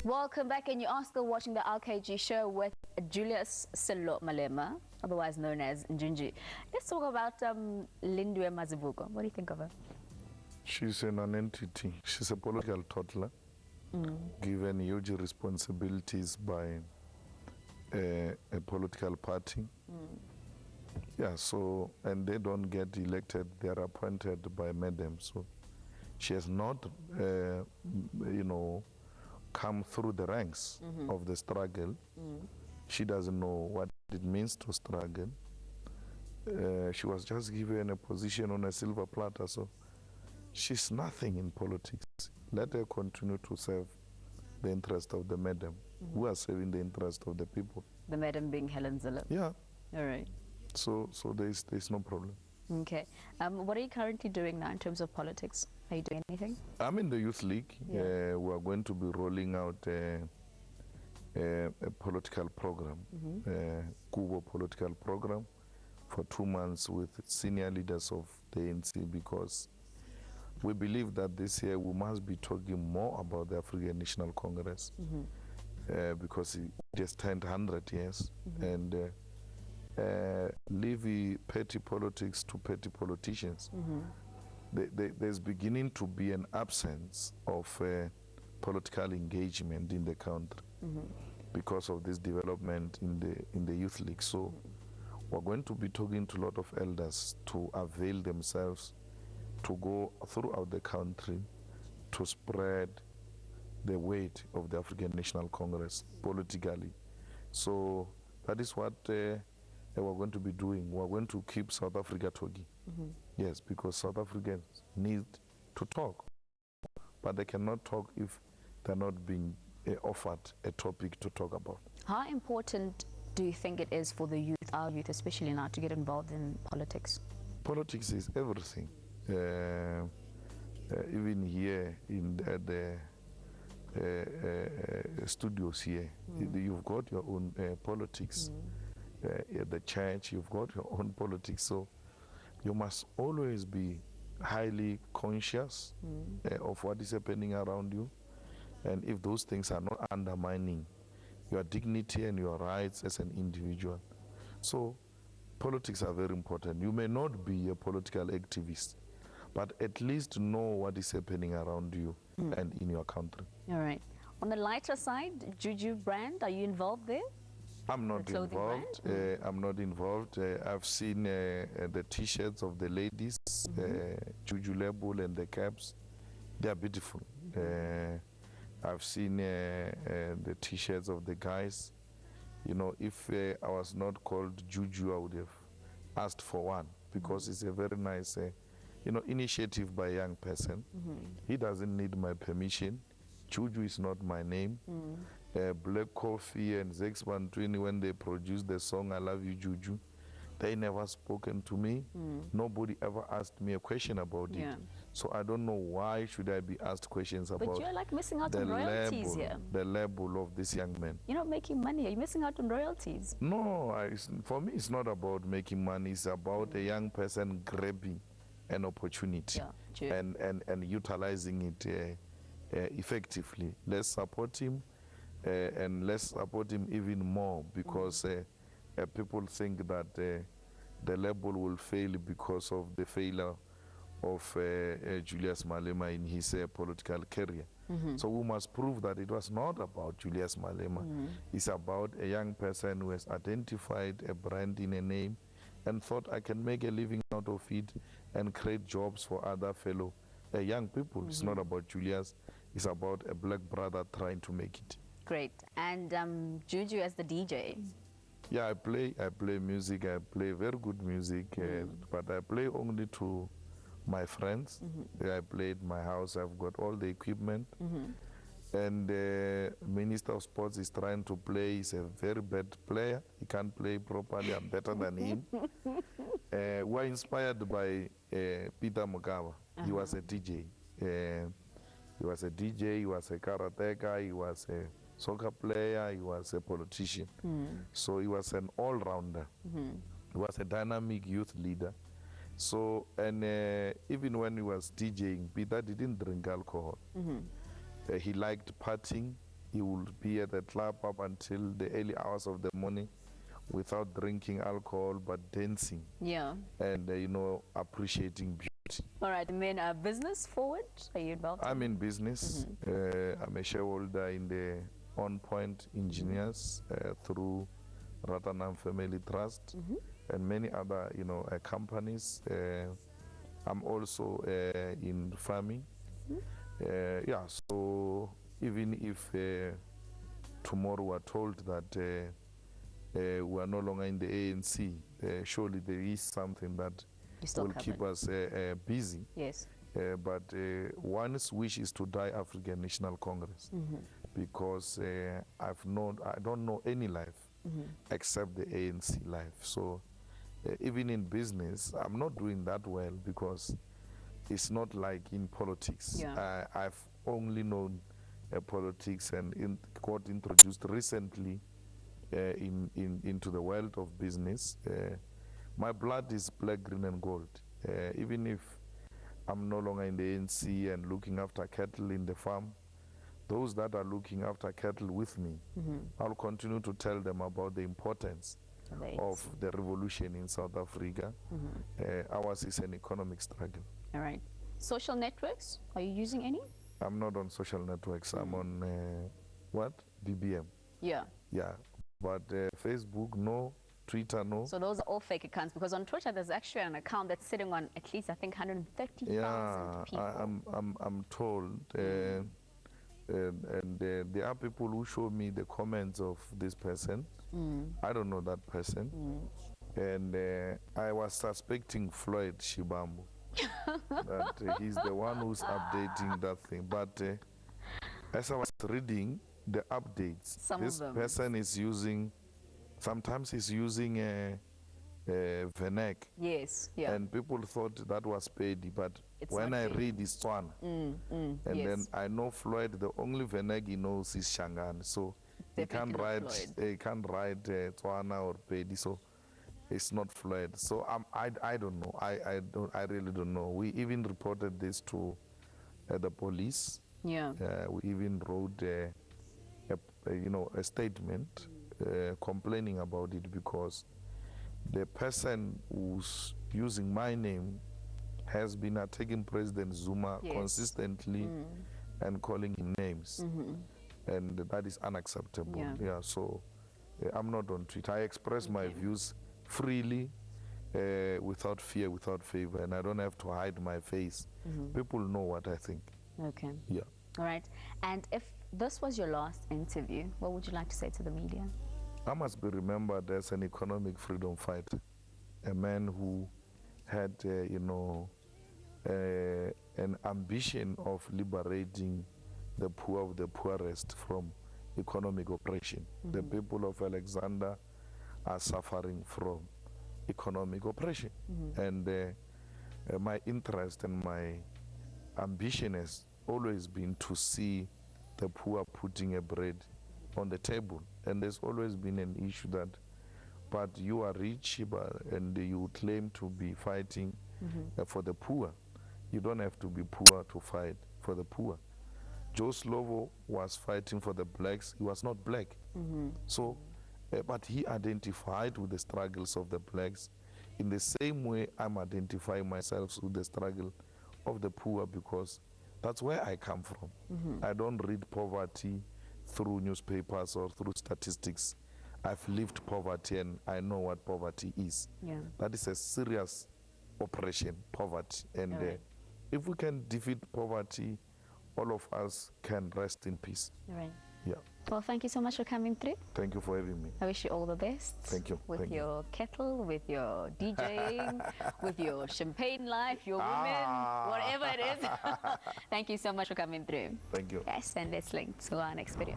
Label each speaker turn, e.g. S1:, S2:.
S1: Welcome back, and you are still watching the RKG show with Julius Malema, otherwise known as Njunji. Let's talk about Lindwe Mazibuko. What do you think of her?
S2: She's an entity. She's a political toddler, given huge responsibilities by a political party. Yeah, so, and they don't get elected, they are appointed by madam. So she has not, come through the ranks of the struggle. She doesn't know what it means to struggle. She was just given a position on a silver platter, so she's nothing in politics. Let her continue to serve the interest of the madam, who are serving the interest of the people.
S1: The madam being Helen Zille.
S2: Yeah.
S1: All right.
S2: So there's no problem.
S1: Okay. What are you currently doing now in terms of politics? Are you doing anything?
S2: I'm in the Youth League.
S1: Yeah.
S2: We are going to be rolling out a political program, Kubo political program, for 2 months with senior leaders of the ANC, because we believe that this year we must be talking more about the African National Congress, because it just turned 100 years, and leave petty politics to petty politicians. There's beginning to be an absence of political engagement in the country because of this development in the Youth League. So we're going to be talking to a lot of elders to avail themselves to go throughout the country to spread the weight of the African National Congress politically. So that is what we're going to be doing. We're going to keep South Africa talking. Yes, because South Africans need to talk, but they cannot talk if they're not being offered a topic to talk about.
S1: How important do you think it is for the youth, our youth especially now, to get involved in politics? Politics
S2: is everything. Even here at the studios here, you've got your own politics. At the church, you've got your own politics. So you must always be highly conscious of what is happening around you. And if those things are not undermining your dignity and your rights as an individual. So politics are very important. You may not be a political activist, but at least know what is happening around you and in your country.
S1: All right. On the lighter side, Juju brand, are you involved there?
S2: I'm not involved. I'm not involved. I've seen the T-shirts of the ladies, Juju label and the caps. They are beautiful. I've seen the T-shirts of the guys. You know, if I was not called Juju, I would have asked for one, because it's a very nice, initiative by a young person. He doesn't need my permission. Juju is not my name. Black Coffee and Zex Bantwini, when they produced the song I Love You Juju, they never spoken to me. Nobody ever asked me a question about it. So I don't know why should I be asked questions about.
S1: But you're like missing out on royalties here.
S2: The label of this young man.
S1: You're not making money. Are you missing out on royalties?
S2: No, for me it's not about making money. It's about a young person grabbing an opportunity and utilizing it effectively. Let's support him. And let's support him even more, because people think that the label will fail because of the failure of Julius Malema in his political career. So we must prove that it was not about Julius Malema. It's about a young person who has identified a brand in a name and thought, I can make a living out of it and create jobs for other fellow young people. It's not about Julius. It's about a black brother trying to make it.
S1: Great. And Juju as the DJ?
S2: Yeah, I play music. I play very good music, but I play only to my friends. I play at my house. I've got all the equipment. And the Minister of Sports is trying to play. He's a very bad player. He can't play properly. I'm better than him. We're inspired by Peter Mugawa. He was a DJ. He was a DJ, he was a karateka, he was a soccer player, he was a politician. So he was an all-rounder. He was a dynamic youth leader. So, and even when he was DJing, Peter didn't drink alcohol. He liked partying, he will be at the club up until the early hours of the morning without drinking alcohol, but dancing.
S1: Yeah.
S2: And, you know, appreciating beauty.
S1: All right, and then business forward, are you involved?
S2: I'm in business. I'm a shareholder in the On Point Engineers through Ratanam Family Trust and many other, you know, companies. I'm also in farming. Yeah, so even if tomorrow we're told that we are no longer in the ANC, surely there is something that will keep us busy.
S1: Yes.
S2: But one's wish is to die African National Congress, because I don't know any life except the ANC life. So even in business, I'm not doing that well, because it's not like in politics.
S1: Yeah.
S2: I've only known politics and got introduced recently into the world of business. My blood is black, green, and gold. Even if I'm no longer in the ANC and looking after cattle in the farm, those that are looking after cattle with me, I'll continue to tell them about the importance of the revolution in South Africa. Ours is an economic struggle.
S1: All right. Social networks, are you using any?
S2: I'm not on social networks. I'm on, what? BBM.
S1: Yeah.
S2: Yeah. But Facebook, no. Twitter, no.
S1: So those are all fake accounts, because on Twitter there's actually an account that's sitting on at least, I think, 130,000 people.
S2: I'm told. And there are people who show me the comments of this person. I don't know that person. And I was suspecting Floyd Shibambu, that he's the one who's updating that thing. But as I was reading the updates, this person is using, sometimes he's using a Venek.
S1: Yes, yeah.
S2: And people thought that was Pedi, but it's when I read it's Tswana. And
S1: yes.
S2: then I know Floyd, the only Venek he knows is Shangan. So he can't write Tswana or Pedi, so it's not Floyd. So I don't know. I really don't know. We even reported this to the police.
S1: Yeah.
S2: We even wrote a statement complaining about it, because the person who's using my name has been attacking President Zuma consistently and calling him names. And that is unacceptable. Yeah, so I'm not on Twitter. I express my views freely, without fear, without favor, and I don't have to hide my face. People know what I think.
S1: Okay.
S2: Yeah.
S1: All right. And if this was your last interview, what would you like to say to the media?
S2: I must be remembered as an economic freedom fighter, a man who had, an ambition of liberating the poor of the poorest from economic oppression. The people of Alexander are suffering from economic oppression. And my interest and my ambition has always been to see the poor putting a bread on the table. And there's always been an issue that, but you are rich and you claim to be fighting for the poor. You don't have to be poor to fight for the poor. Joe Slovo was fighting for the blacks. He was not black. So, but he identified with the struggles of the blacks. In the same way, I'm identifying myself with the struggle of the poor, because that's where I come from. I don't read poverty through newspapers or through statistics. I've lived poverty and I know what poverty is. That is a serious oppression, poverty. And if we can defeat poverty, all of us can rest in peace.
S1: Right.
S2: Yeah.
S1: Well, thank you so much for coming through.
S2: Thank you for having me.
S1: I wish you all the best.
S2: Thank you.
S1: With your kettle, with your DJing, with your champagne life, your women, whatever it is. Thank you so much for coming through.
S2: Thank you.
S1: Yes, and let's link to our next video.